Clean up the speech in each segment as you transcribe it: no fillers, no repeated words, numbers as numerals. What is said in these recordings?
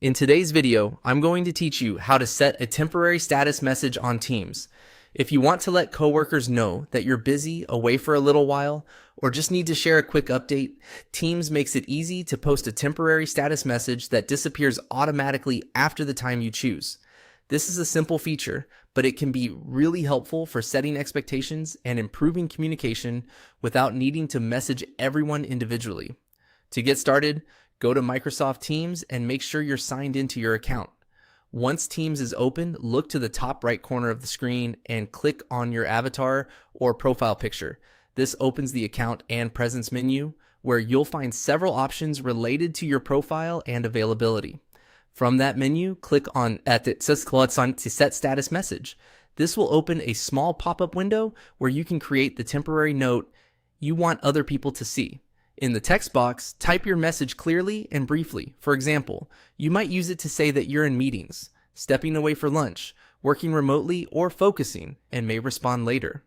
In today's video, I'm going to teach you how to set a temporary status message on Teams. If you want to let coworkers know that you're busy, away for a little while, or just need to share a quick update, Teams makes it easy to post a temporary status message that disappears automatically after the time you choose. This is a simple feature, but it can be really helpful for setting expectations and improving communication without needing to message everyone individually. To get started, go to Microsoft Teams and make sure you're signed into your account. Once Teams is open, look to the top right corner of the screen and click on your avatar or profile picture. This opens the account and presence menu, where you'll find several options related to your profile and availability. From that menu, click on to set status message. This will open a small pop-up window where you can create the temporary note you want other people to see. In the text box, type your message clearly and briefly. For example, you might use it to say that you're in meetings, stepping away for lunch, working remotely, or focusing, and may respond later.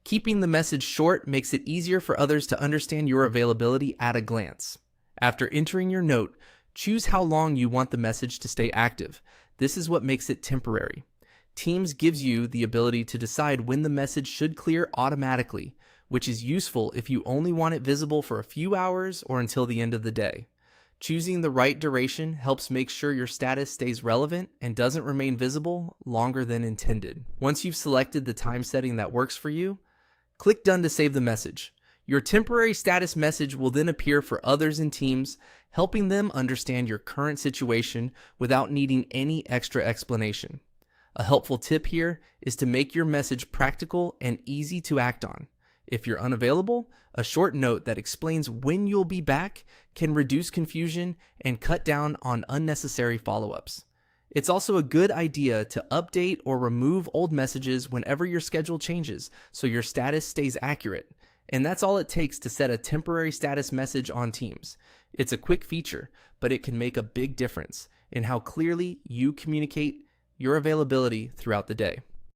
Keeping the message short makes it easier for others to understand your availability at a glance. After entering your note, choose how long you want the message to stay active. This is what makes it temporary. Teams gives you the ability to decide when the message should clear automatically, which is useful if you only want it visible for a few hours or until the end of the day. Choosing the right duration helps make sure your status stays relevant and doesn't remain visible longer than intended. Once you've selected the time setting that works for you, click Done to save the message. Your temporary status message will then appear for others in Teams, helping them understand your current situation without needing any extra explanation. A helpful tip here is to make your message practical and easy to act on. If you're unavailable, a short note that explains when you'll be back can reduce confusion and cut down on unnecessary follow-ups. It's also a good idea to update or remove old messages whenever your schedule changes so your status stays accurate. And that's all it takes to set a temporary status message on Teams. It's a quick feature, but it can make a big difference in how clearly you communicate your availability throughout the day.